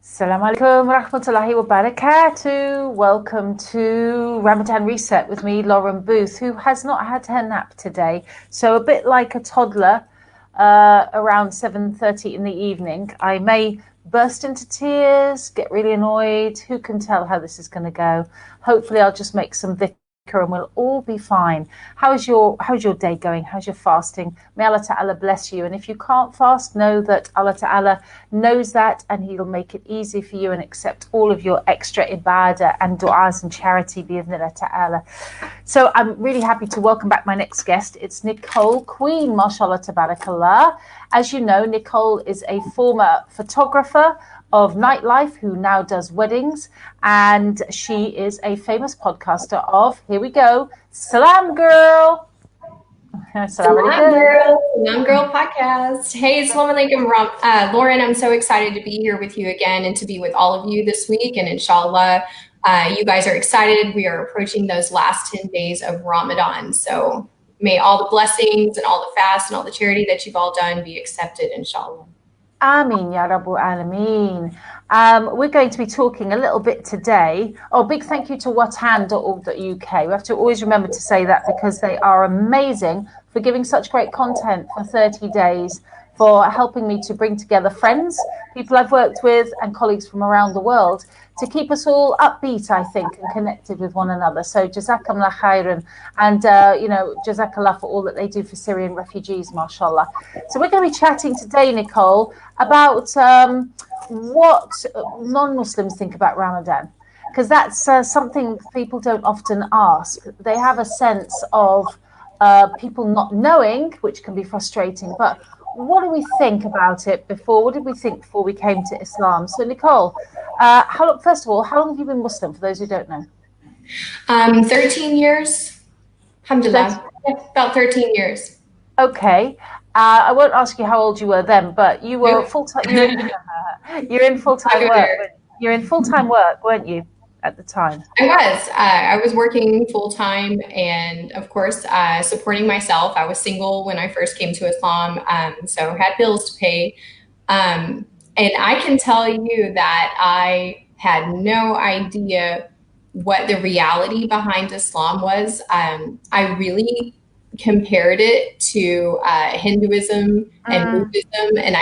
Assalamu alaikum rahmatullahi wa barakatuh. Welcome to Ramadan Reset with me, Lauren Booth, who has not had her nap today. So a bit like a toddler, around 7:30 in the evening, I may burst into tears, get really annoyed. Who can tell how this is going to go? Hopefully I'll just make some dhikr and we'll all be fine. How's your day going? How's your fasting? May Allah Ta'ala bless you. And if you can't fast, know that Allah Ta'ala knows that and He'll make it easy for you and accept all of your extra ibadah and du'as and charity bi'idhnillah Ta'ala. So I'm really happy to welcome back my next guest. It's Nicole Queen, mashallah tabarakallah. As you know, Nicole is a former photographer of nightlife who now does weddings, and she is a famous podcaster of, here we go, Salam Girl. Salam Girl, Salam Girl podcast. Hey, Assalamu alaikum, Lauren. I'm so excited to be here with you again and to be with all of you this week. And inshallah, you guys are excited. We are approaching those last 10 days of Ramadan. So may all the blessings and all the fast and all the charity that you've all done be accepted, inshallah. Ameen, Ya Rabbul Alameen. We're going to be talking a little bit today. Oh, big thank you to watan.org.uk. We have to always remember to say that because they are amazing for giving such great content for 30 days, for helping me to bring together friends, people I've worked with, and colleagues from around the world to keep us all upbeat, I think, and connected with one another. So jazakallah khairan, and jazakallah for all that they do for Syrian refugees, mashallah. So we're going to be chatting today, Nicole, about what non-Muslims think about Ramadan, because that's something people don't often ask. They have a sense of people not knowing, which can be frustrating, but what do we think about it before? What did we think before we came to Islam? So, Nicole, first of all, how long have you been Muslim, for those who don't know? 13 years. Alhamdulillah. About 13 years. Okay. I won't ask you how old you were then, but you were full-time. You're in full-time work. You're in full-time work, weren't you, at the time? I was working full-time and, of course, supporting myself. I was single when I first came to Islam, so had bills to pay. And I can tell you that I had no idea what the reality behind Islam was. I really compared it to Hinduism and Buddhism and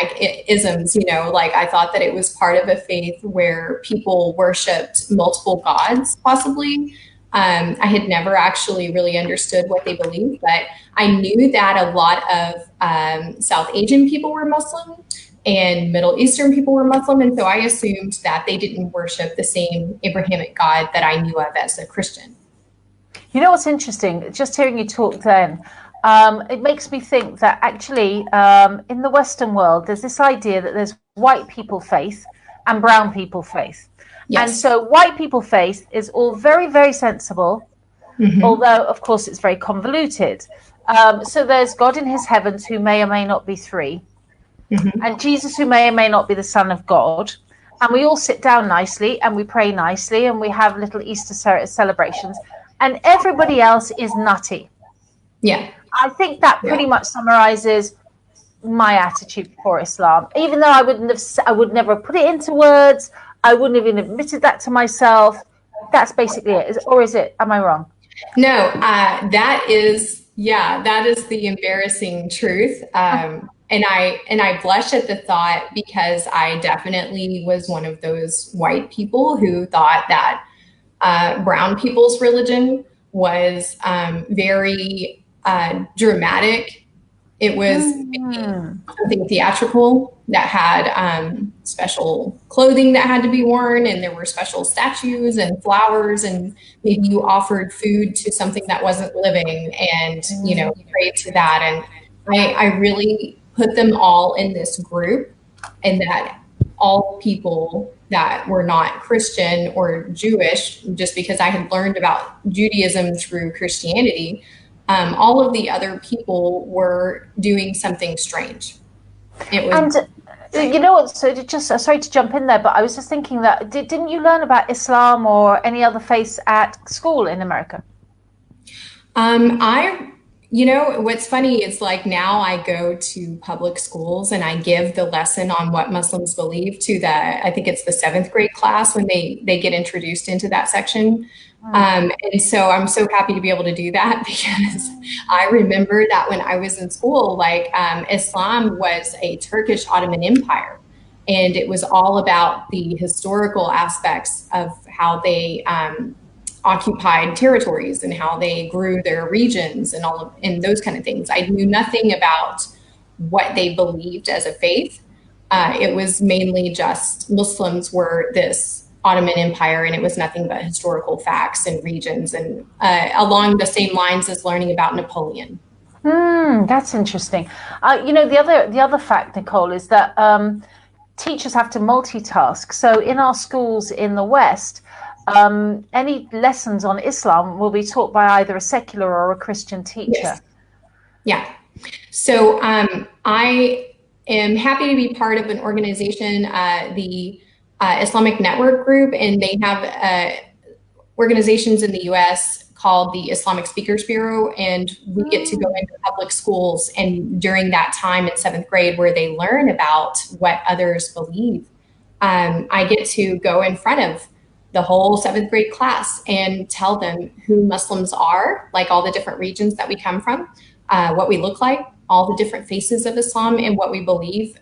isms, like I thought that it was part of a faith where people worshipped multiple gods, possibly. I had never actually really understood what they believed, but I knew that a lot of South Asian people were Muslim and Middle Eastern people were Muslim. And so I assumed that they didn't worship the same Abrahamic God that I knew of as a Christian. You know what's interesting? Just hearing you talk then, it makes me think that actually in the Western world, there's this idea that there's white people faith and brown people faith. Yes. And so white people faith is all very, very sensible, although, of course, it's very convoluted. So there's God in his heavens who may or may not be three, and Jesus who may or may not be the Son of God. And we all sit down nicely and we pray nicely and we have little Easter celebrations. And everybody else is nutty. Yeah. I think that pretty much summarizes my attitude for Islam. Even though I would never put it into words. I wouldn't have even admitted that to myself. That's basically it. Or is it? Am I wrong? No, that is the embarrassing truth. And I blush at the thought because I definitely was one of those white people who thought that brown people's religion was very dramatic. It was something theatrical that had special clothing that had to be worn, and there were special statues and flowers, and maybe you offered food to something that wasn't living, and you prayed to that. And I really put them all in this group, and that all people that were not Christian or Jewish, just because I had learned about Judaism through Christianity, all of the other people were doing something strange. It was, and you know what? So sorry to jump in there, but I was just thinking that didn't you learn about Islam or any other faiths at school in America? I You know, what's funny is like now I go to public schools and I give the lesson on what Muslims believe to I think it's the seventh grade class when they get introduced into that section. And so I'm so happy to be able to do that because I remember that when I was in school, like Islam was a Turkish Ottoman Empire. And it was all about the historical aspects of how they occupied territories and how they grew their regions and and those kind of things. I knew nothing about what they believed as a faith. It was mainly just Muslims were this Ottoman Empire, and it was nothing but historical facts and regions, and along the same lines as learning about Napoleon. That's interesting. The other fact, Nicole, is that teachers have to multitask. So in our schools in the West, any lessons on Islam will be taught by either a secular or a Christian teacher. Yes. Yeah. So I am happy to be part of an organization, the Islamic Network Group, and they have organizations in the U.S. called the Islamic Speakers Bureau, and we get to go into public schools, and during that time in seventh grade where they learn about what others believe, I get to go in front of the whole seventh grade class and tell them who Muslims are, like all the different regions that we come from, what we look like, all the different faces of Islam, and what we believe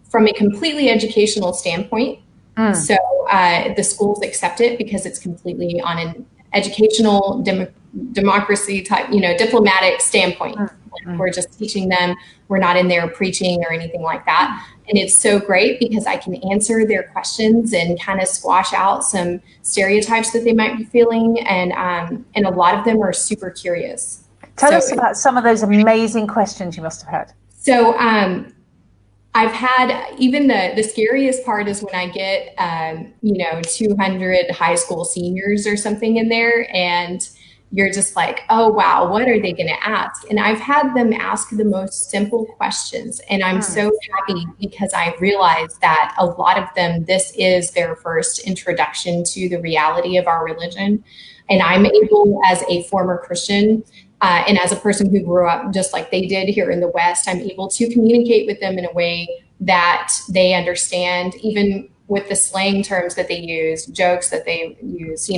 from a completely educational standpoint. So the schools accept it because it's completely on an educational democracy type, diplomatic standpoint. We're just teaching them. We're not in there preaching or anything like that. And it's so great because I can answer their questions and kind of squash out some stereotypes that they might be feeling. And a lot of them are super curious. Tell us about some of those amazing questions you must have had. So I've had, even the scariest part is when I get, 200 high school seniors or something in there, and you're just like, oh, wow, what are they going to ask? And I've had them ask the most simple questions. And I'm so happy because I realize that a lot of them, this is their first introduction to the reality of our religion. And I'm able, as a former Christian, and as a person who grew up just like they did here in the West, I'm able to communicate with them in a way that they understand, even with the slang terms that they use, jokes that they use,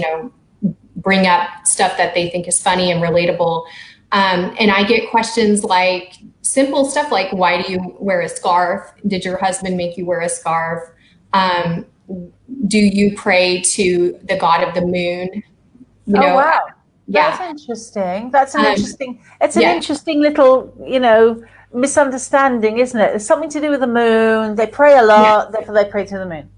bring up stuff that they think is funny and relatable. And I get questions like simple stuff like, why do you wear a scarf? Did your husband make you wear a scarf? Do you pray to the god of the moon? Wow. Yeah. That's interesting. That's an it's an interesting little, misunderstanding, isn't it? It's something to do with the moon. They pray a lot, therefore they pray to the moon.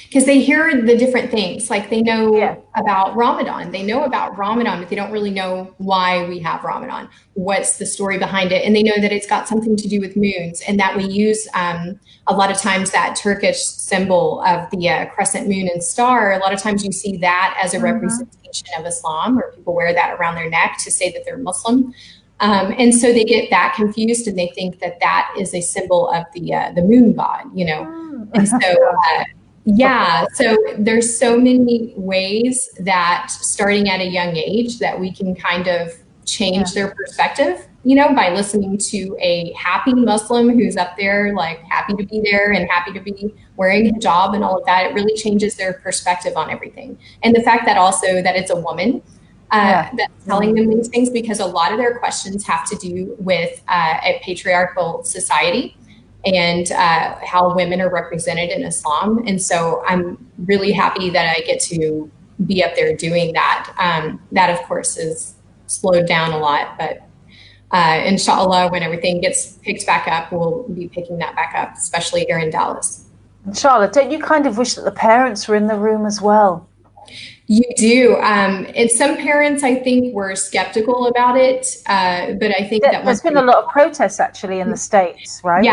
Because they hear the different things, like they know about Ramadan. They know about Ramadan, but they don't really know why we have Ramadan. What's the story behind it? And they know that it's got something to do with moons, and that we use a lot of times that Turkish symbol of the crescent moon and star. A lot of times you see that as a representation of Islam, or people wear that around their neck to say that they're Muslim. And so they get that confused, and they think that that is a symbol of the moon god, And so so there's so many ways that starting at a young age that we can kind of change their perspective, by listening to a happy Muslim who's up there, like happy to be there and happy to be wearing hijab and all of that. It really changes their perspective on everything. And the fact that also that it's a woman that's telling them these things, because a lot of their questions have to do with a patriarchal society and how women are represented in Islam. And so I'm really happy that I get to be up there doing that. That, of course, is slowed down a lot, but inshallah, when everything gets picked back up, we'll be picking that back up, especially here in Dallas. Charlotte, don't you kind of wish that the parents were in the room as well? You do. And some parents, I think, were skeptical about it. But I think that there's been a lot of protests actually in the States, right?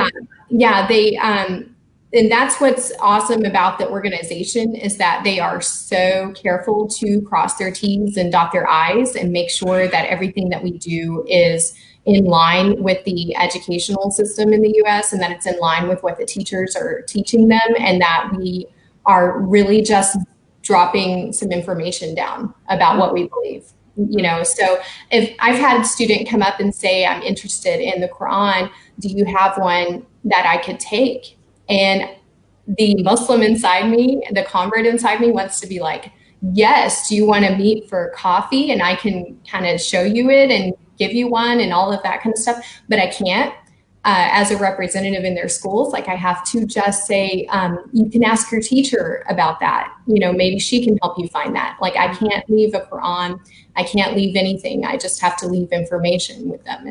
Yeah. They, and that's what's awesome about the organization, is that they are so careful to cross their T's and dot their I's and make sure that everything that we do is in line with the educational system in the US, and that it's in line with what the teachers are teaching them, and that we are really just dropping some information down about what we believe. So if I've had a student come up and say, I'm interested in the Quran, do you have one that I could take? And the Muslim inside me, the convert inside me wants to be like, yes, do you want to meet for coffee? And I can kind of show you it and give you one and all of that kind of stuff. But I can't. As a representative in their schools, like I have to just say, you can ask your teacher about that. Maybe she can help you find that. Like I can't leave a Quran. I can't leave anything. I just have to leave information with them.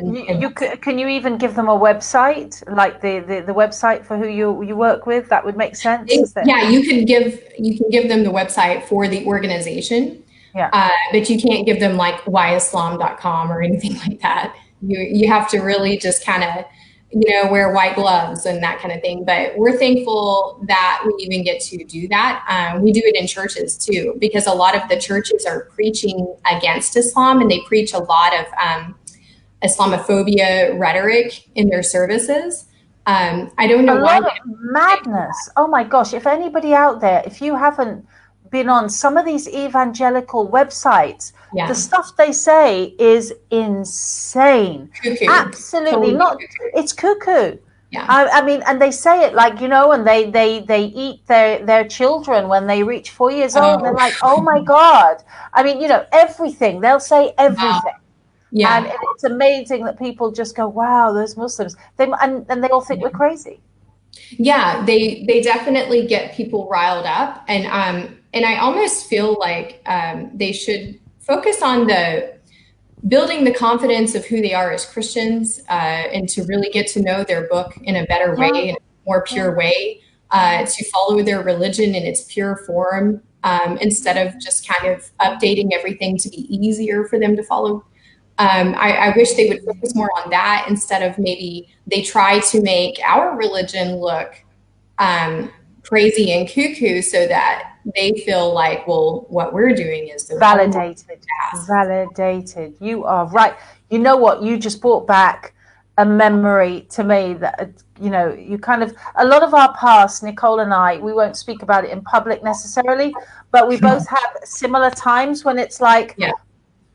Can you even give them a website, like the website for who you work with? That would make sense. Yeah, you can give them the website for the organization. Yeah. But you can't give them like whyislam.com or anything like that. You have to really just kind of wear white gloves and that kind of thing. But we're thankful that we even get to do that. We do it in churches too, because a lot of the churches are preaching against Islam, and they preach a lot of Islamophobia rhetoric in their services. I don't know why. A lot of madness. Oh my gosh. If anybody out there, if you haven't been on some of these evangelical websites, the stuff they say is insane. Cuckoo. Absolutely Totally not. cuckoo. It's cuckoo. Yeah. I mean, and they say it like, and they eat their children when they reach 4 years old. And they're like, oh my God. I mean, everything. They'll say everything. Wow. Yeah. And it's amazing that people just go, wow, those Muslims. And they all think we're crazy. Yeah, they definitely get people riled up. And I almost feel like they should focus on building the confidence of who they are as Christians, and to really get to know their book in a better way, in a more pure way, to follow their religion in its pure form, instead of just kind of updating everything to be easier for them to follow. I wish they would focus more on that, instead of maybe they try to make our religion look crazy and cuckoo, so that they feel like, well, what we're doing is the validated. You are right. You know what? You just brought back a memory to me that, you kind of, a lot of our past, Nicole and I, we won't speak about it in public necessarily, but we both have similar times when it's like,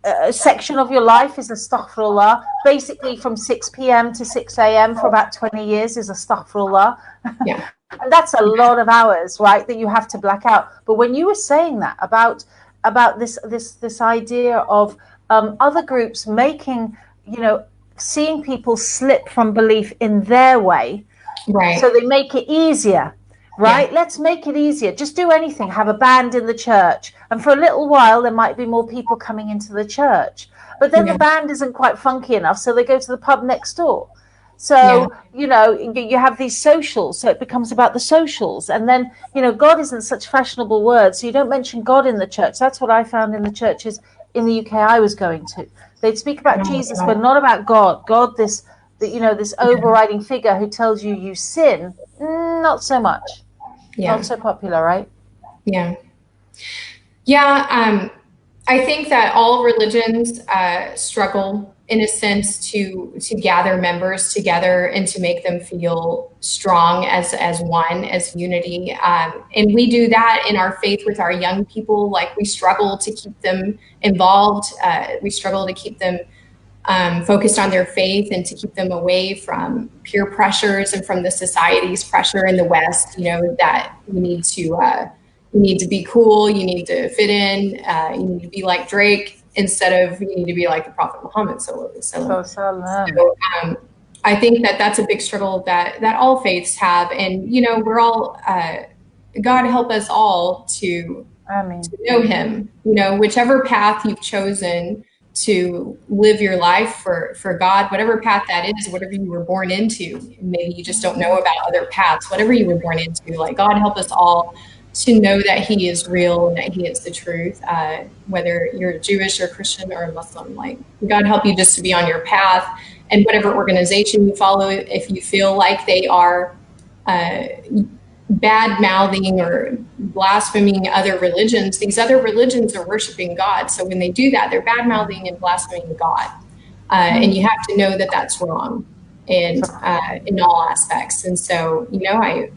a section of your life is astaghfirullah. Basically from 6 p.m. to 6 a.m. for about 20 years is astaghfirullah. Yeah. And that's a lot of hours, right, that you have to black out. But when you were saying that about this idea of other groups making, seeing people slip from belief in their way, right? So they make it easier. Right? Yeah. Let's make it easier. Just do anything. Have a band in the church. And for a little while, there might be more people coming into the church. But then the band isn't quite funky enough, so they go to the pub next door. So, you have these socials. So it becomes about the socials. And then, God isn't such fashionable words. So you don't mention God in the church. That's what I found in the churches in the UK I was going to. They'd speak about Jesus, but not about God. God, this overriding figure who tells you sin. Not so much. Not so popular, right? Yeah. I think that all religions struggle in a sense to gather members together and to make them feel strong as one, as unity. And we do that in our faith with our young people. Like, we struggle to keep them involved. We struggle to keep them focused on their faith, and to keep them away from peer pressures and from the society's pressure in the West, that you need to be cool, you need to fit in, you need to be like Drake, instead of you need to be like the Prophet Muhammad. So I think that—that's a big struggle that all faiths have. And, we're all, God help us all to know him, whichever path you've chosen to live your life for God, whatever path that is, whatever you were born into. Maybe you just don't know about other paths, whatever you were born into. Like, God help us all to know that he is real and that he is the truth, whether you're Jewish or Christian or Muslim. Like, God help you just to be on your path, and whatever organization you follow, if you feel like they are bad mouthing or blaspheming other religions, these other religions are worshiping God. So when they do that, they're bad mouthing and blaspheming God. And you have to know that that's wrong, and in all aspects. And so, I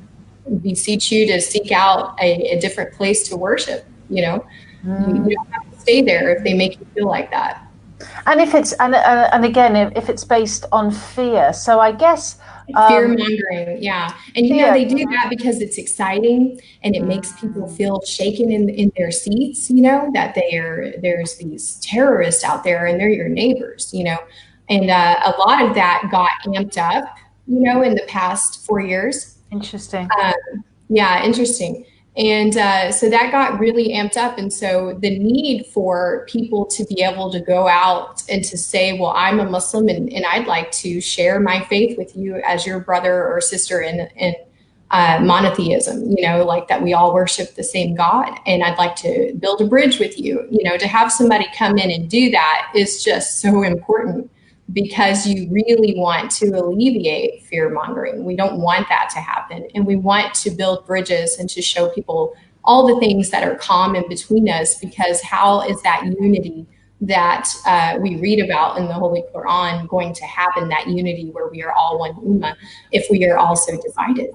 beseech you to seek out a different place to worship. You don't have to stay there if they make you feel like that. And if it's and again, if it's based on fear, so I guess Fear mongering, yeah. And fear. they do that because it's exciting and it makes people feel shaken in their seats, that there's these terrorists out there and they're your neighbors, and a lot of that got amped up, in the past 4 years. Interesting. Yeah, interesting. And so that got really amped up. And so the need for people to be able to go out and to say, well, I'm a Muslim and I'd like to share my faith with you as your brother or sister in monotheism, like that we all worship the same God. And I'd like to build a bridge with you, to have somebody come in and do that is just so important, because you really want to alleviate fear mongering. We don't want that to happen. And we want to build bridges and to show people all the things that are common between us, because how is that unity that we read about in the Holy Quran going to happen, that unity where we are all one ummah, if we are all so divided?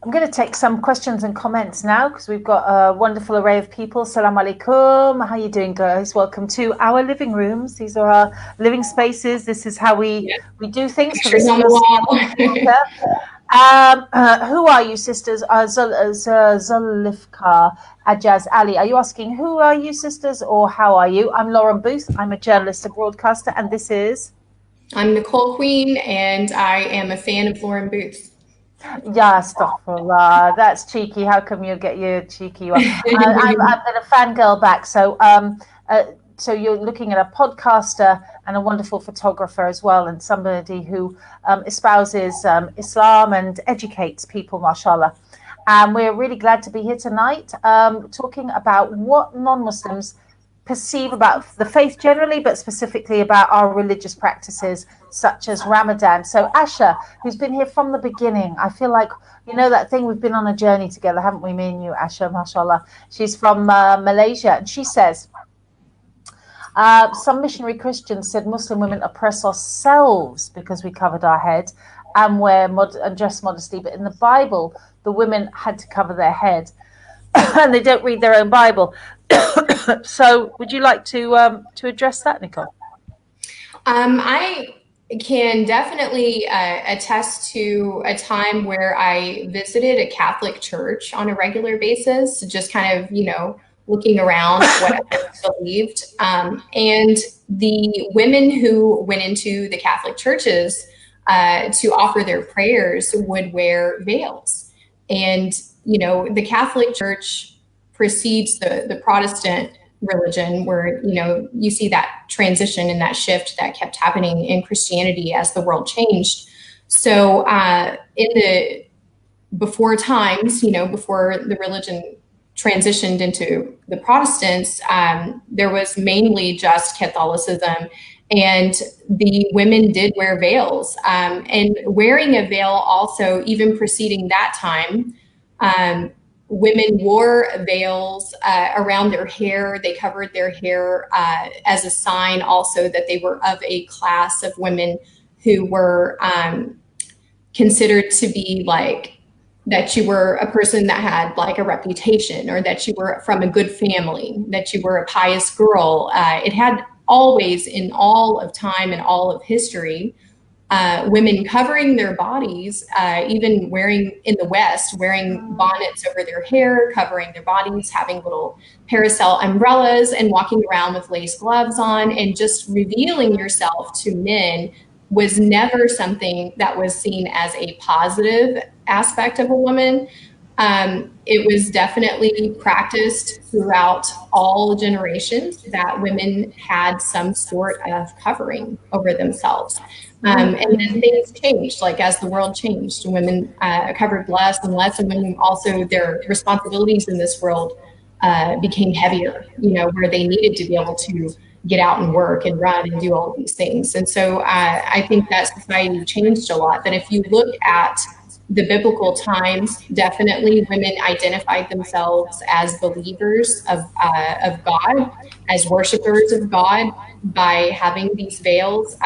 I'm going to take some questions and comments now because we've got a wonderful array of people. Salam alaikum. How are you doing, guys? Welcome to our living rooms. These are our living spaces. This is how we do things. Pictures on the wall. Who are you, sisters? Zulifka Ajaz Ali. Are you asking who are you, sisters, or how are you? I'm Lauren Booth. I'm a journalist, a broadcaster, and this is... I'm Nicole Queen, and I am a fan of Lauren Booth. Yeah, astaghfirullah. That's cheeky. How come you get your cheeky one? I'm going to fangirl back. So, so you're looking at a podcaster and a wonderful photographer as well, and somebody who espouses Islam and educates people, mashallah. And we're really glad to be here tonight, talking about what non-Muslims perceive about the faith generally, but specifically about our religious practices such as Ramadan. So Asha, who's been here from the beginning, I feel like, that thing, we've been on a journey together, haven't we, me and you, Asha, mashallah. She's from Malaysia, and she says, some missionary Christians said Muslim women oppress ourselves because we covered our head and and dress modestly, but in the Bible, the women had to cover their head. And they don't read their own Bible. So would you like to address that, Nicole? I can definitely attest to a time where I visited a Catholic church on a regular basis, just kind of, looking around what I believed. And the women who went into the Catholic churches to offer their prayers would wear veils. And the Catholic Church precedes the Protestant religion, where, you see that transition and that shift that kept happening in Christianity as the world changed. So in the before times, before the religion transitioned into the Protestants, there was mainly just Catholicism. And the women did wear veils, and wearing a veil also, even preceding that time, women wore veils around their hair. They covered their hair as a sign also that they were of a class of women who were considered to be like, that you were a person that had like a reputation, or that you were from a good family, that you were a pious girl. It had always, in all of time and all of history, women covering their bodies, even wearing, in the West, wearing bonnets over their hair, covering their bodies, having little parasol umbrellas, and walking around with lace gloves on, and just revealing yourself to men was never something that was seen as a positive aspect of a woman. It was definitely practiced throughout all generations that women had some sort of covering over themselves. And then things changed, like as the world changed, women covered less and less, and women also, their responsibilities in this world became heavier, where they needed to be able to get out and work and run and do all of these things. And so I think that society changed a lot. But if you look at the biblical times, definitely women identified themselves as believers of God, as worshipers of God, by having these veils.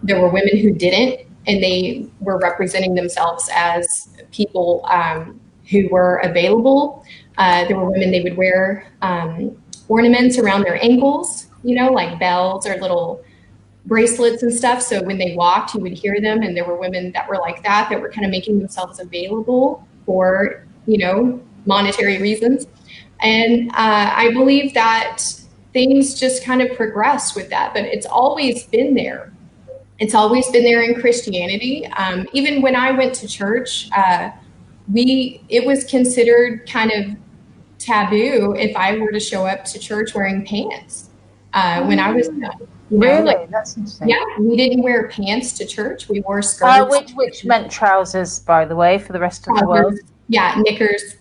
There were women who didn't, and they were representing themselves as people who were available. There were women, they would wear ornaments around their ankles, like bells or little bracelets and stuff. So when they walked, you would hear them. And there were women that were like that were kind of making themselves available for, monetary reasons. And I believe that things just kind of progressed with that, but it's always been there. It's always been there in Christianity. Even when I went to church, it was considered kind of taboo if I were to show up to church wearing pants when I was young. Really? That's interesting. Yeah, we didn't wear pants to church. We wore skirts. Which meant trousers, by the way, for the rest of the world. Yeah, knickers.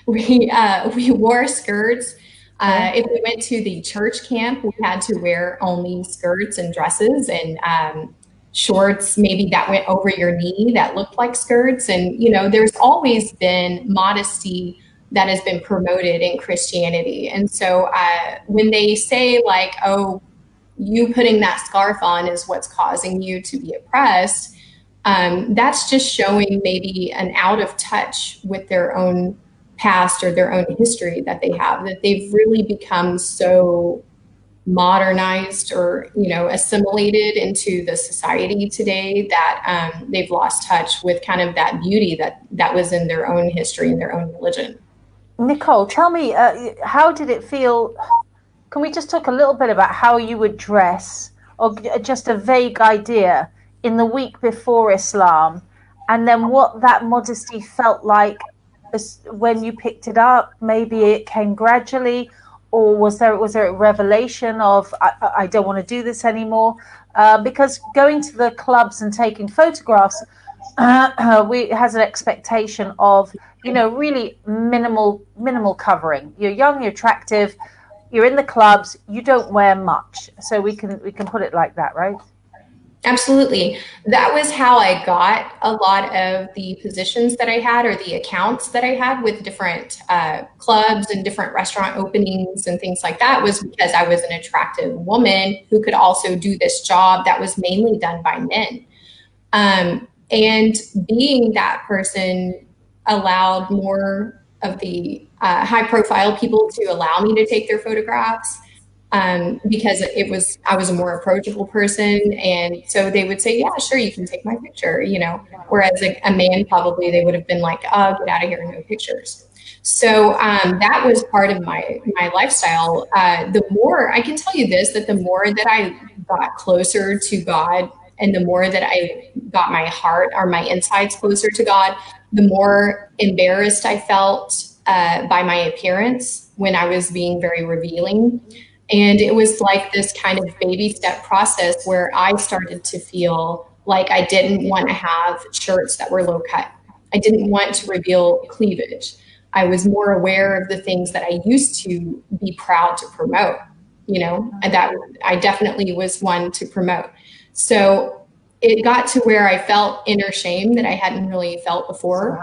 We wore skirts. If we went to the church camp, we had to wear only skirts and dresses and shorts, maybe that went over your knee that looked like skirts. And, there's always been modesty that has been promoted in Christianity. And so when they say like, oh, you putting that scarf on is what's causing you to be oppressed, that's just showing maybe an out of touch with their own past or their own history that they have, that they've really become so modernized or, assimilated into the society today that they've lost touch with kind of that beauty that was in their own history and their own religion. Nicole, tell me, how did it feel? Can we just talk a little bit about how you would dress, or just a vague idea, in the week before Islam, and then what that modesty felt like when you picked it up? Maybe it came gradually, or was there a revelation of I don't want to do this anymore? Because going to the clubs and taking photographs has an expectation of really minimal covering. You're young, you're attractive, you're in the clubs, you don't wear much. So we can put it like that, right? Absolutely. That was how I got a lot of the positions that I had, or the accounts that I had with different clubs and different restaurant openings and things like that, was because I was an attractive woman who could also do this job that was mainly done by men. And being that person allowed more of the high profile people to allow me to take their photographs. Because I was a more approachable person. And so they would say, yeah, sure, you can take my picture, whereas a man, probably they would have been like, oh, get out of here, no pictures. So that was part of my lifestyle. The more, I can tell you this, that the more that I got closer to God, and the more that I got my heart or my insides closer to God, the more embarrassed I felt by my appearance when I was being very revealing. And it was like this kind of baby step process where I started to feel like I didn't want to have shirts that were low cut. I didn't want to reveal cleavage. I was more aware of the things that I used to be proud to promote, and that I definitely was one to promote. So it got to where I felt inner shame that I hadn't really felt before.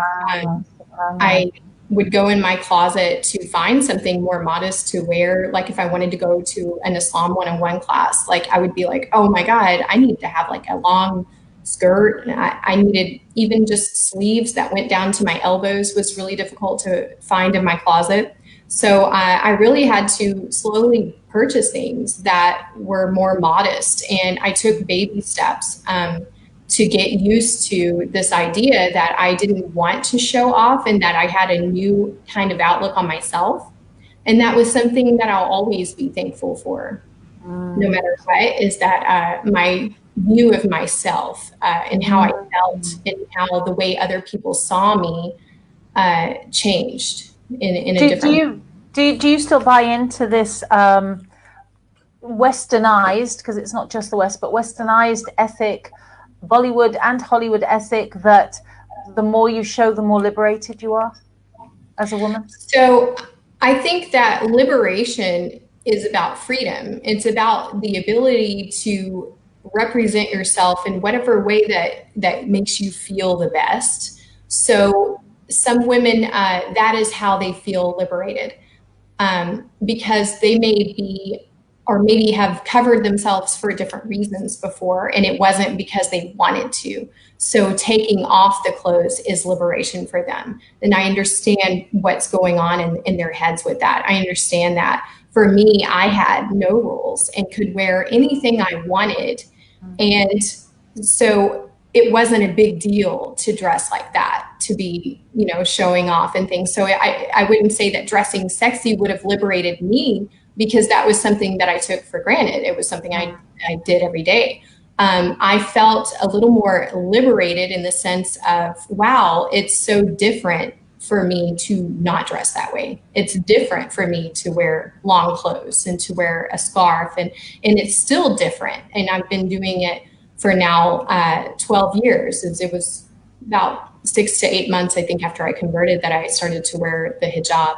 I would go in my closet to find something more modest to wear. Like if I wanted to go to an Islam 101 class, like I would be like, oh my God, I need to have like a long skirt. And I needed even just sleeves that went down to my elbows was really difficult to find in my closet. So I really had to slowly purchase things that were more modest. And I took baby steps to get used to this idea that I didn't want to show off, and that I had a new kind of outlook on myself. And that was something that I'll always be thankful for, no matter what, is that my view of myself and how I felt and how the way other people saw me changed in a different. Do you still buy into this westernized, because it's not just the West, but westernized ethic, Bollywood and Hollywood ethic, that the more you show, the more liberated you are as a woman? So I think that liberation is about freedom. It's about the ability to represent yourself in whatever way that makes you feel the best. So some women, that is how they feel liberated, because they may be or maybe have covered themselves for different reasons before, and it wasn't because they wanted to. So taking off the clothes is liberation for them. And I understand what's going on in their heads with that. I understand that. For me, I had no rules and could wear anything I wanted. And so it wasn't a big deal to dress like that, to be, showing off and things. So I wouldn't say that dressing sexy would have liberated me, because that was something that I took for granted. It was something I did every day. I felt a little more liberated in the sense of, wow, it's so different for me to not dress that way. It's different for me to wear long clothes and to wear a scarf, and it's still different. And I've been doing it for now 12 years. It was about 6 to 8 months, I think, after I converted, that I started to wear the hijab.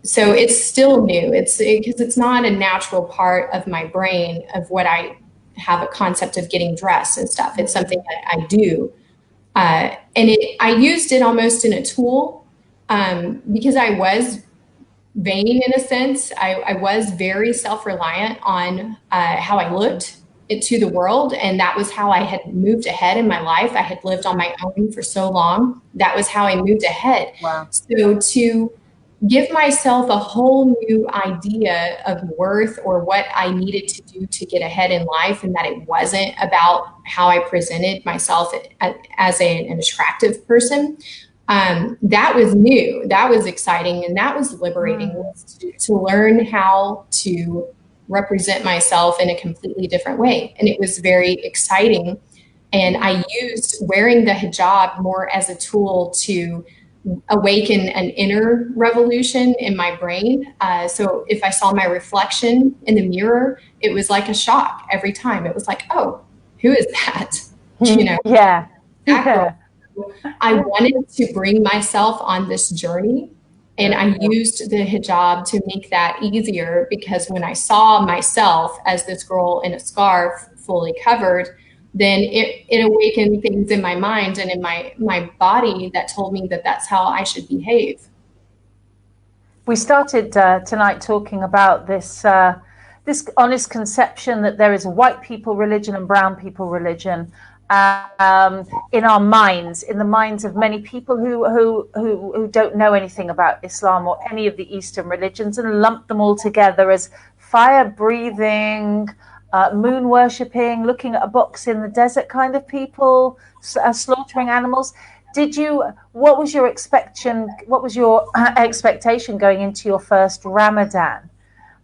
So it's still new. Because it's not a natural part of my brain of what I have a concept of getting dressed and stuff. It's something that I do. And I used it almost in a tool, because I was vain in a sense. I was very self-reliant on how I looked to the world. And that was how I had moved ahead in my life. I had lived on my own for so long. That was how I moved ahead. Wow. So to give myself a whole new idea of worth, or what I needed to do to get ahead in life, and that it wasn't about how I presented myself as an attractive person, that was new, that was exciting, and that was liberating, to learn how to represent myself in a completely different way. And it was very exciting. And I used wearing the hijab more as a tool to awaken an inner revolution in my brain. So if I saw my reflection in the mirror, it was like a shock every time. It was like, oh, who is that? Yeah. I wanted to bring myself on this journey, and I used the hijab to make that easier, because when I saw myself as this girl in a scarf, fully covered, then it awakened things in my mind and in my body that told me that that's how I should behave. We started tonight talking about this honest conception that there is a white people religion and brown people religion, in our minds, in the minds of many people who don't know anything about Islam or any of the Eastern religions, and lump them all together as fire breathing, moon worshipping, looking at a box in the desert kind of people, slaughtering animals. What was your expectation going into your first Ramadan?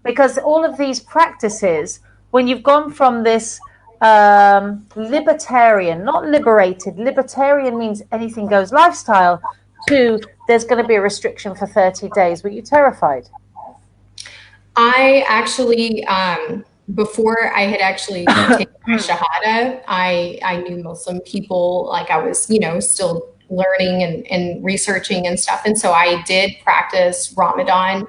Because all of these practices, when you've gone from this libertarian, not liberated, libertarian means anything goes lifestyle, to there's going to be a restriction for 30 days, were you terrified? I actually, before I had actually taken my Shahada, I knew Muslim people, like I was, still learning and researching and stuff. And so I did practice Ramadan,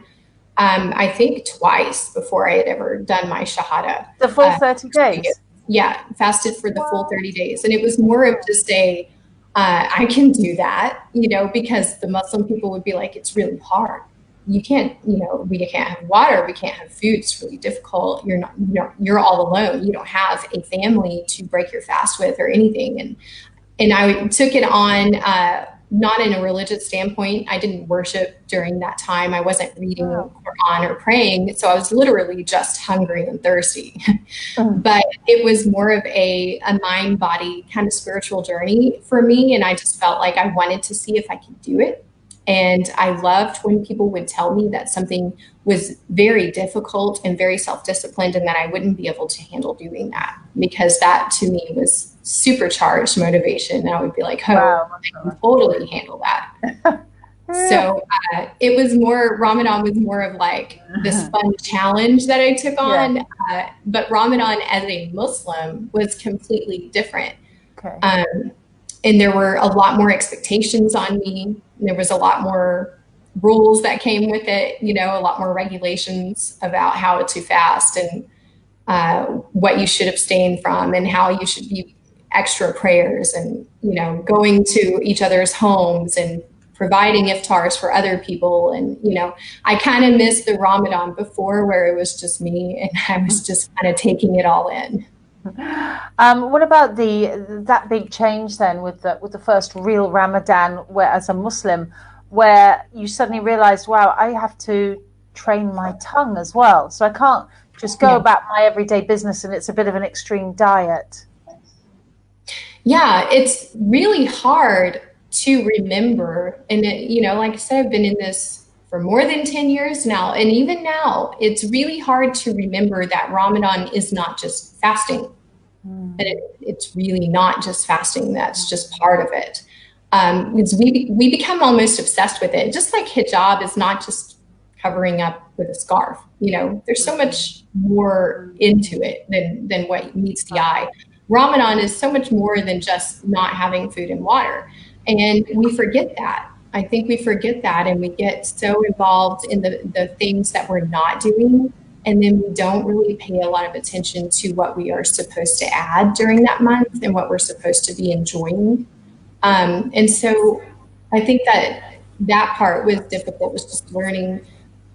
I think twice before I had ever done my Shahada. The full 30 days? Yeah, fasted for the full 30 days. And it was more of just I can do that, because the Muslim people would be like, it's really hard. You can't, we can't have water, we can't have food. It's really difficult. You're all alone. You don't have a family to break your fast with or anything. And I took it on, not in a religious standpoint. I didn't worship during that time. I wasn't reading Quran or praying. So I was literally just hungry and thirsty. But it was more of a mind body kind of spiritual journey for me. And I just felt like I wanted to see if I could do it. And I loved when people would tell me that something was very difficult and very self-disciplined, and that I wouldn't be able to handle doing that, because that to me was supercharged motivation. And I would be like, oh, wow, I can totally handle that. So it was Ramadan was more of like this fun challenge that I took on. But Ramadan as a Muslim was completely different. Okay. And there were a lot more expectations on me. There was a lot more rules that came with it, a lot more regulations about how to fast, and what you should abstain from, and how you should be extra prayers, and, going to each other's homes and providing iftars for other people. And, I kind of missed the Ramadan before where it was just me and I was just kind of taking it all in. What about that big change then with the first real Ramadan, where as a Muslim, where you suddenly realized, wow, I have to train my tongue as well, so I can't just go about my everyday business, and it's a bit of an extreme diet. Yeah, it's really hard to remember. And, like I said, I've been in this for more than 10 years now. And even now, it's really hard to remember that Ramadan is not just fasting. And it's really not just fasting. That's just part of it. Because we become almost obsessed with it. Just like hijab is not just covering up with a scarf. There's so much more into it than what meets the eye. Ramadan is so much more than just not having food and water. And we forget that. I think we forget that, and we get so involved in the things that we're not doing. And then we don't really pay a lot of attention to what we are supposed to add during that month and what we're supposed to be enjoying. And so I think that part was difficult, was just learning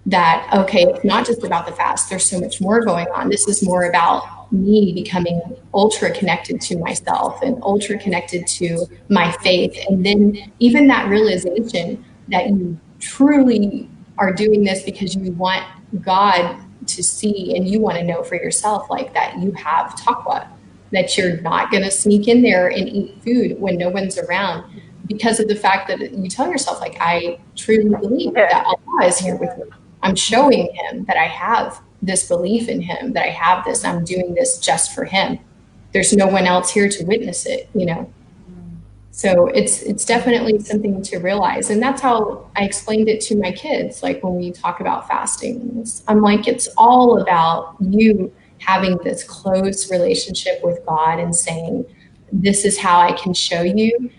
that, okay, it's not just about the fast. There's so much more going on. This is more about me becoming ultra connected to myself and ultra connected to my faith. And then even that realization that you truly are doing this because you want God to see and you want to know for yourself, like that you have taqwa, that you're not going to sneak in there and eat food when no one's around, because of the fact that you tell yourself, like, I truly believe that Allah is here with me. I'm showing him that I have this belief in him, that I have this, I'm doing this just for him. There's no one else here to witness it, So it's definitely something to realize. And that's how I explained it to my kids. Like when we talk about fasting, I'm like, it's all about you having this close relationship with God and saying, this is how I can show you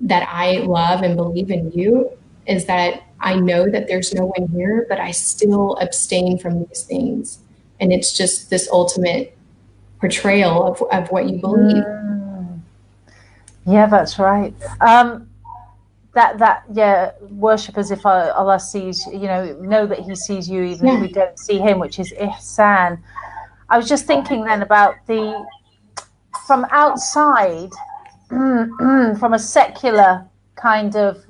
that I love and believe in you, is that I know that there's no one here, but I still abstain from these things. And it's just this ultimate portrayal of what you believe. Yeah, that's right. Worship as if Allah sees, know that he sees you even if we don't see him, which is ihsan. I was just thinking then about from outside, from a secular kind of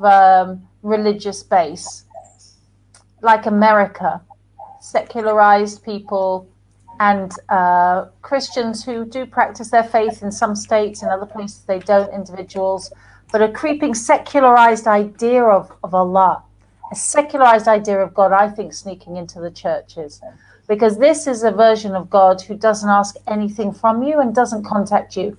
religious base, like America, secularized people and Christians who do practice their faith in some states, in other places they don't, individuals, but a creeping secularized idea of Allah, a secularized idea of God, I think, sneaking into the churches. Because this is a version of God who doesn't ask anything from you and doesn't contact you.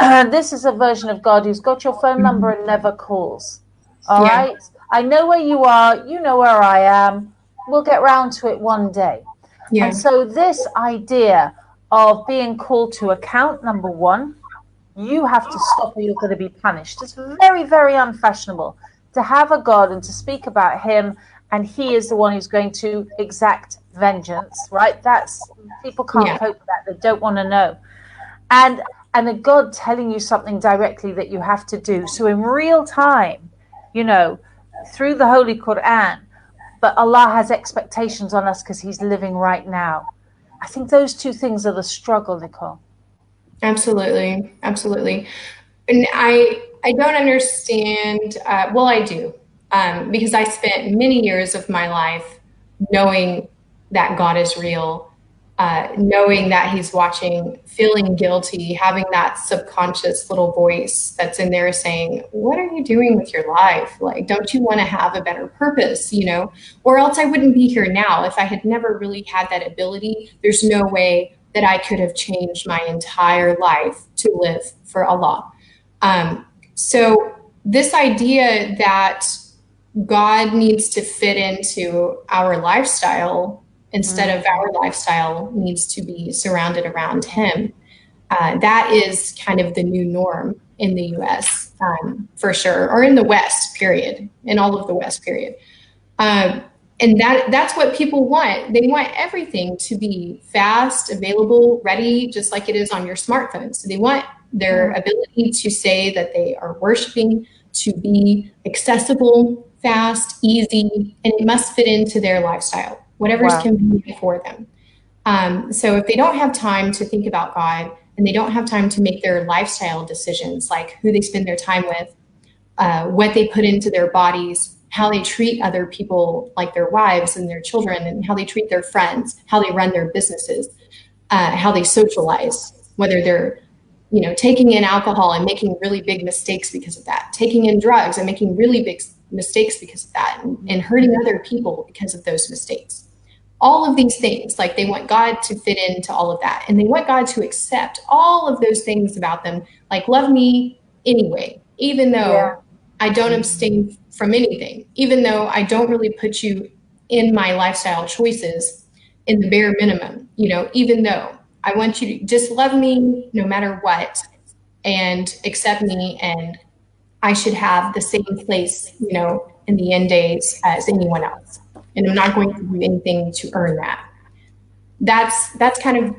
This is a version of God who's got your phone number and never calls. All right? I know where you are. You know where I am. We'll get round to it one day. Yeah. And so this idea of being called to account, number one, you have to stop or you're going to be punished. It's very, very unfashionable to have a God and to speak about him, and he is the one who's going to exact vengeance, right? People can't cope with that. They don't want to know. And a God telling you something directly that you have to do. So in real time, through the Holy Quran, but Allah has expectations on us because he's living right now. I think those two things are the struggle, Nicole. Absolutely. Absolutely. And I don't understand. Well, I do, because I spent many years of my life knowing that God is real, knowing that he's watching, feeling guilty, having that subconscious little voice that's in there saying, what are you doing with your life? Like, don't you want to have a better purpose, or else I wouldn't be here now. If I had never really had that ability, there's no way that I could have changed my entire life to live for Allah. So this idea that God needs to fit into our lifestyle instead of our lifestyle needs to be surrounded around him, that is kind of the new norm in the US, for sure, or in the West, period, in all of the West, period. And that's what people want. They want everything to be fast, available, ready, just like it is on your smartphone. So they want their ability to say that they are worshiping to be accessible fast, easy, and it must fit into their lifestyle, whatever's Wow. convenient for them. So if they don't have time to think about God and they don't have time to make their lifestyle decisions, like who they spend their time with, what they put into their bodies, how they treat other people, like their wives and their children, and how they treat their friends, how they run their businesses, how they socialize, whether they're taking in alcohol and making really big mistakes because of that, taking in drugs and making really big mistakes because of that, and hurting other people because of those mistakes. All of these things, like they want God to fit into all of that, and they want God to accept all of those things about them, like love me anyway, even Yeah. though I don't abstain from anything, even though I don't really put you in my lifestyle choices in the bare minimum, even though I want you to just love me no matter what and accept me, and I should have the same place, in the end days as anyone else. And I'm not going to do anything to earn that. That's kind of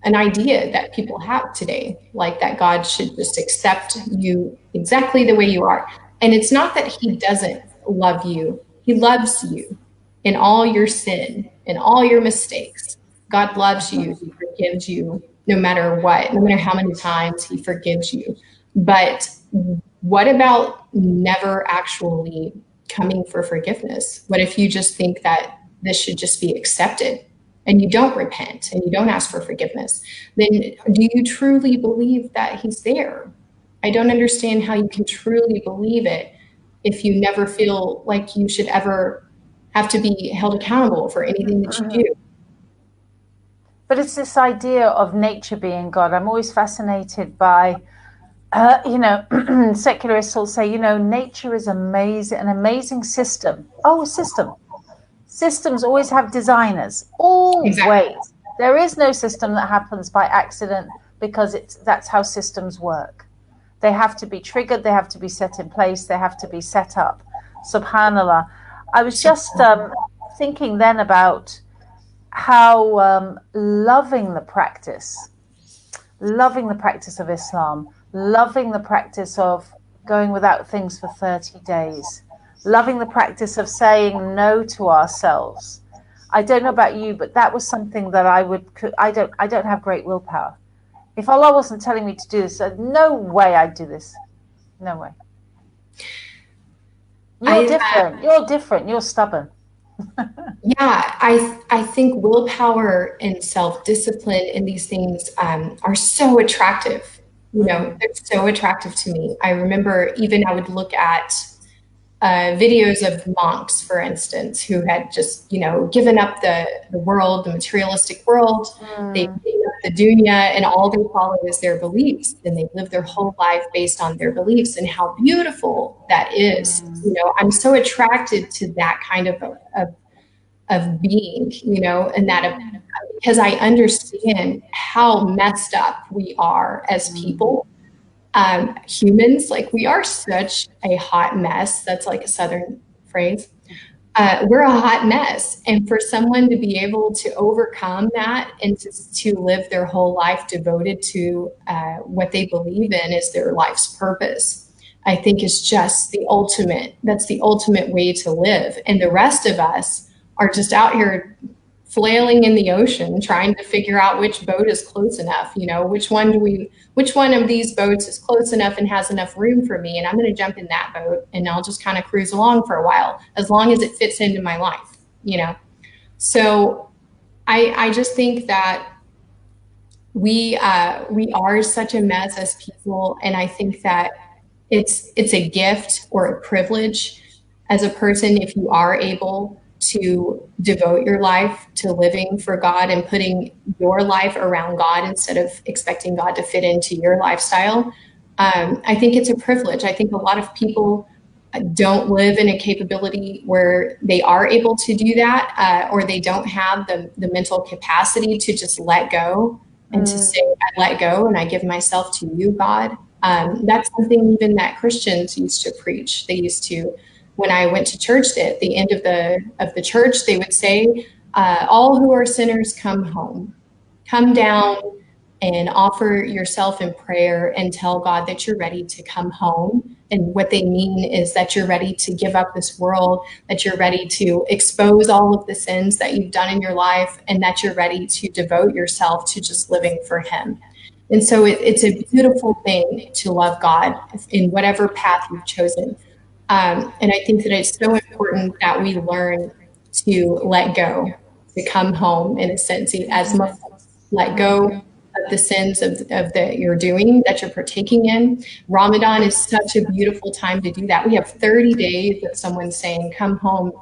an idea that people have today, like that God should just accept you exactly the way you are. And it's not that he doesn't love you. He loves you in all your sin and all your mistakes. God loves you. He forgives you no matter what, no matter how many times he forgives you. But what about never actually coming for forgiveness? What if you just think that this should just be accepted and you don't repent and you don't ask for forgiveness? Then do you truly believe that he's there? I don't understand how you can truly believe it if you never feel like you should ever have to be held accountable for anything that you do. But it's this idea of nature being God. I'm always fascinated by, secularists will say, nature is amazing, an amazing system. Oh, a system. Systems always have designers. Exactly. Always. There is no system that happens by accident, because that's how systems work. They have to be triggered. They have to be set in place. They have to be set up. Subhanallah. I was just thinking then about how loving the practice of Islam, loving the practice of going without things for 30 days, loving the practice of saying no to ourselves. I don't know about you, but that was something that I don't have great willpower. If Allah wasn't telling me to do this, no way I'd do this. No way. You're different. You're different. You're stubborn. Yeah, I think willpower and self-discipline and these things are so attractive. They're so attractive to me. I remember even I would look at videos of monks, for instance, who had just, given up the world, the materialistic world. They gave up the dunya, and all they follow is their beliefs. And they live their whole life based on their beliefs, and how beautiful that is. I'm so attracted to that kind of being, and that because I understand how messed up we are as people. Humans, like, we are such a hot mess. That's like a Southern phrase. We're a hot mess. And for someone to be able to overcome that and to live their whole life devoted to what they believe in is their life's purpose, I think is just that's the ultimate way to live. And the rest of us are just out here flailing in the ocean, trying to figure out which boat is close enough, which one of these boats is close enough and has enough room for me, and I'm going to jump in that boat and I'll just kind of cruise along for a while, as long as it fits into my life, So I just think that we are such a mess as people, and I think that it's a gift or a privilege as a person if you are able to devote your life to living for God and putting your life around God instead of expecting God to fit into your lifestyle. I think it's a privilege. I think a lot of people don't live in a capability where they are able to do that, or they don't have the mental capacity to just let go and to say, I let go and I give myself to you, God. That's something even that Christians used to preach. They used to, when I went to church, at the end of the church, they would say, all who are sinners, come home, come down and offer yourself in prayer and tell God that you're ready to come home. And what they mean is that you're ready to give up this world, that you're ready to expose all of the sins that you've done in your life, and that you're ready to devote yourself to just living for Him. And so it's a beautiful thing to love God in whatever path you've chosen. And I think that it's so important that we learn to let go, to come home in a sense, as Muslims, let go of the sins of that you're doing, that you're partaking in. Ramadan is such a beautiful time to do that. We have 30 days of someone saying, come home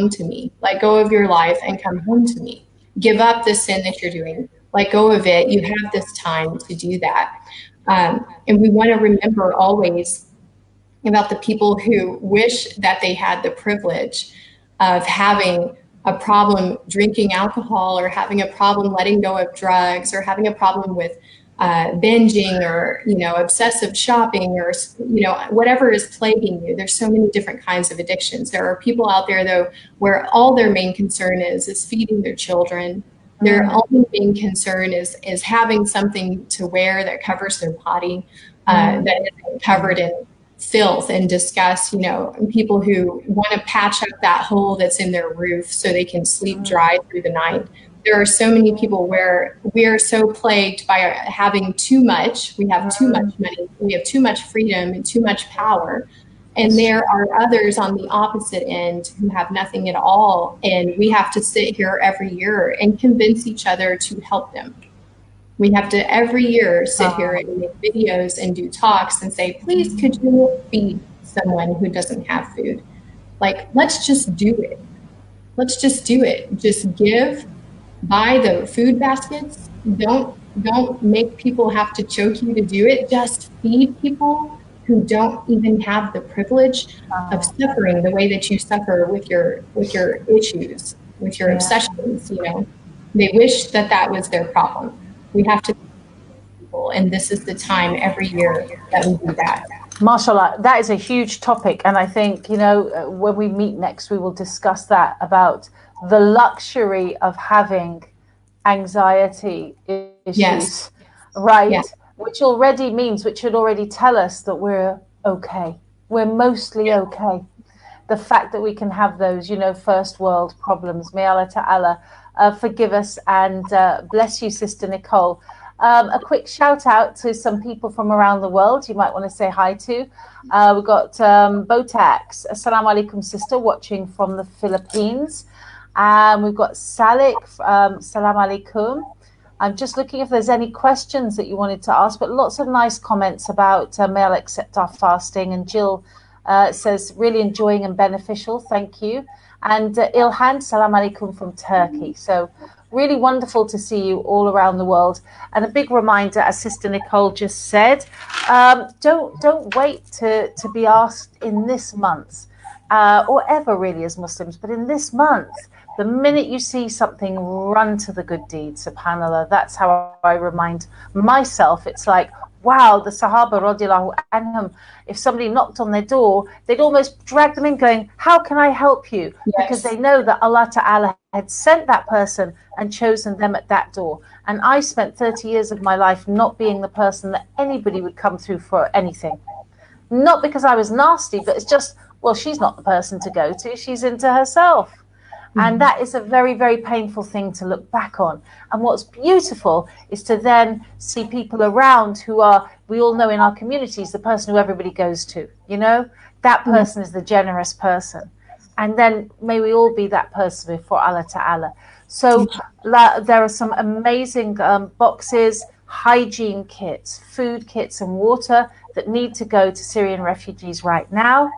to me. Let go of your life and come home to me. Give up the sin that you're doing. Let go of it. You have this time to do that. And we want to remember always about the people who wish that they had the privilege of having a problem drinking alcohol, or having a problem letting go of drugs, or having a problem with binging, or obsessive shopping, or whatever is plaguing you. There's so many different kinds of addictions. There are people out there, though, where all their main concern is feeding their children. Their only main concern is having something to wear that covers their body, that isn't covered in filth and disgust, and people who want to patch up that hole that's in their roof so they can sleep dry through the night. There are so many people where we are so plagued by having too much. We have too much money, we have too much freedom and too much power. And there are others on the opposite end who have nothing at all. And we have to sit here every year and convince each other to help them. We have to every year sit here and make videos and do talks and say, please, could you feed someone who doesn't have food? Like, let's just do it. Let's just do it. Just give, buy the food baskets. Don't make people have to choke you to do it. Just feed people who don't even have the privilege of suffering the way that you suffer with your issues, with your obsessions. They wish that was their problem. We have to, and this is the time every year that we do that. Mashallah, that is a huge topic. And I think, when we meet next, we will discuss that, about the luxury of having anxiety issues, right? Yes. Which should already tell us that we're okay. We're mostly okay. The fact that we can have those, first world problems. May Allah Ta'ala forgive us and bless you, Sister Nicole. A quick shout out to some people from around the world you might want to say hi to. We've got Botax, Assalamu alaikum, sister, watching from the Philippines. We've got Salik, Assalamu alaikum. I'm just looking if there's any questions that you wanted to ask, but lots of nice comments about may Allah accept our fasting. And Jill says, really enjoying and beneficial. Thank you. And Ilhan, salam alaikum from Turkey. So really wonderful to see you all around the world. And a big reminder, as Sister Nicole just said, don't wait to be asked in this month, or ever really as Muslims, but in this month. The minute you see something, run to the good deed, subhanAllah. That's how I remind myself. It's like, wow, the Sahaba radiallahu anhum, if somebody knocked on their door, they'd almost drag them in going, how can I help you? Yes. Because they know that Allah Ta'ala had sent that person and chosen them at that door. And I spent 30 years of my life not being the person that anybody would come through for anything. Not because I was nasty, but it's just, well, she's not the person to go to. She's into herself. And that is a very, very painful thing to look back on. And what's beautiful is to then see people around who are, we all know in our communities, the person who everybody goes to, that person is the generous person. And then may we all be that person before Allah Ta'ala. So there are some amazing boxes, hygiene kits, food kits and water that need to go to Syrian refugees right now.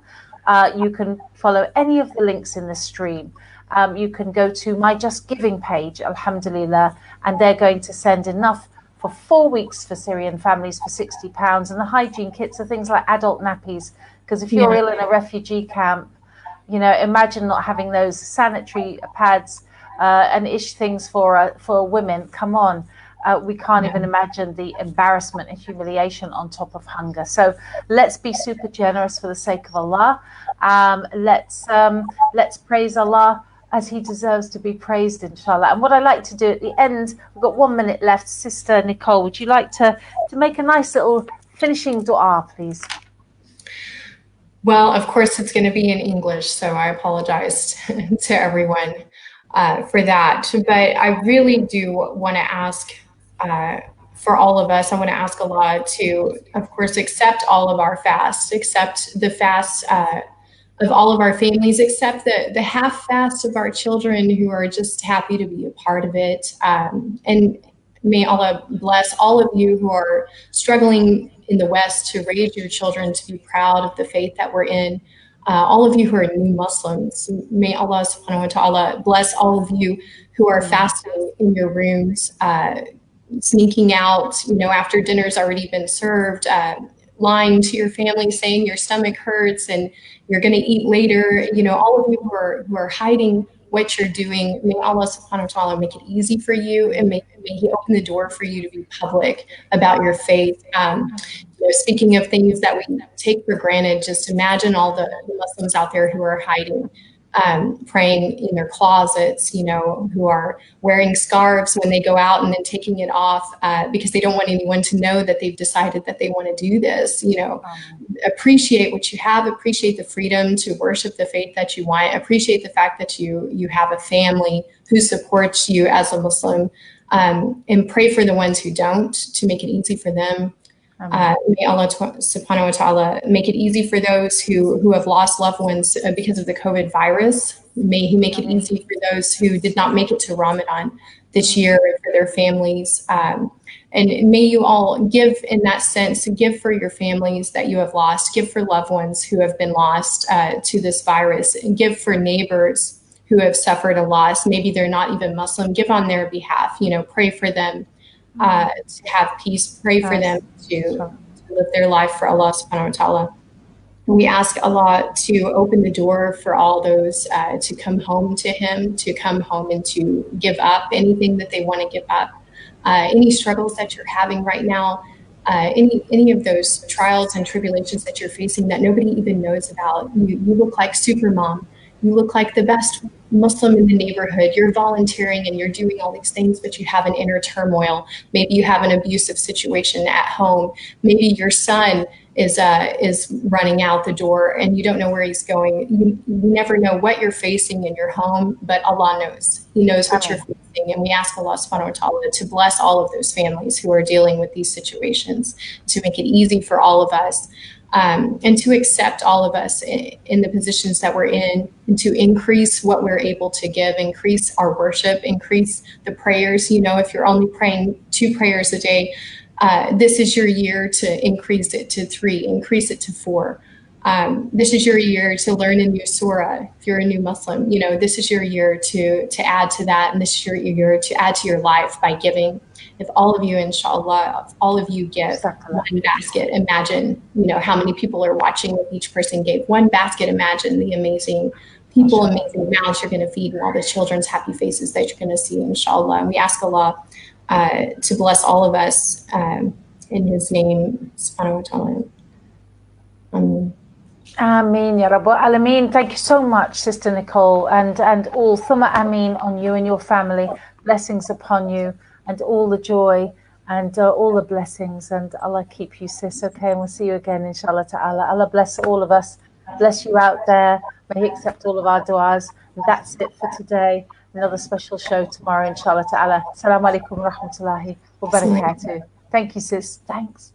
You can follow any of the links in the stream. You can go to my Just Giving page, alhamdulillah, and they're going to send enough for 4 weeks for Syrian families for £60. And the hygiene kits are things like adult nappies, because if you're ill in a refugee camp, imagine not having those sanitary pads and things for women. Come on. We can't even imagine the embarrassment and humiliation on top of hunger. So let's be super generous for the sake of Allah. Let's praise Allah as he deserves to be praised, inshallah. And what I like to do at the end, we've got 1 minute left. Sister Nicole, would you like to make a nice little finishing dua, please? Well, of course, it's going to be in English, so I apologize to everyone for that. But I really do want to ask for all of us, I want to ask Allah to, of course, accept all of our fasts, accept the fasts of all of our families, accept the half fast of our children who are just happy to be a part of it. And may Allah bless all of you who are struggling in the West to raise your children to be proud of the faith that we're in. All of you who are new Muslims, may Allah subhanahu wa ta'ala bless all of you who are fasting in your rooms, sneaking out, after dinner's already been served, lying to your family, saying your stomach hurts and you're going to eat later. All of you who are hiding what you're doing, may Allah subhanahu wa ta'ala make it easy for you, and may He open the door for you to be public about your faith. Speaking of things that we take for granted, just imagine all the Muslims out there who are hiding, praying in their closets, who are wearing scarves when they go out and then taking it off because they don't want anyone to know that they've decided that they want to do this. Appreciate what you have, appreciate the freedom to worship the faith that you want, appreciate the fact that you have a family who supports you as a Muslim, and pray for the ones who don't, to make it easy for them. May Allah subhanahu wa ta'ala make it easy for those who have lost loved ones because of the COVID virus. May He make it easy for those who did not make it to Ramadan this year, for their families. And may you all give in that sense, give for your families that you have lost, give for loved ones who have been lost to this virus, and give for neighbors who have suffered a loss. Maybe they're not even Muslim, give on their behalf, pray for them. To have peace, pray for them to live their life for Allah subhanahu wa ta'ala. We ask Allah to open the door for all those to come home to Him, to come home and to give up anything that they want to give up. Any struggles that you're having right now, any of those trials and tribulations that you're facing that nobody even knows about. You look like super mom. You look like the best Muslim in the neighborhood. You're volunteering and you're doing all these things, but you have an inner turmoil. Maybe you have an abusive situation at home. Maybe your son is running out the door and you don't know where he's going. You never know what you're facing in your home, but Allah knows. He knows what you're facing. And we ask Allah subhanahu wa ta'ala to bless all of those families who are dealing with these situations, to make it easy for all of us. And to accept all of us in the positions that we're in, and to increase what we're able to give, increase our worship, increase the prayers. If you're only praying 2 prayers a day, this is your year to increase it to 3, increase it to 4. This is your year to learn a new surah. If you're a new Muslim, this is your year to add to that. And this is your year to add to your life by giving. If all of you, inshallah, if all of you give one basket, imagine, how many people are watching if each person gave one basket. Imagine the amazing people, amazing mouths you're going to feed, and all the children's happy faces that you're going to see, inshallah. And we ask Allah to bless all of us in His name, subhanahu wa ta'ala. Ameen, Ya Rabbal Alameen. Thank you so much, Sister Nicole, and all Thumma Ameen on you and your family. Blessings upon you, and all the joy and all the blessings, and Allah keep you, sis. Okay, and we'll see you again, inshallah ta'ala. Allah bless all of us. Bless you out there. May He accept all of our du'as. And that's it for today. Another special show tomorrow, inshallah ta'ala. Assalamu alaikum wa rahmatullahi wa barakatuh. Thank you, sis. Thanks.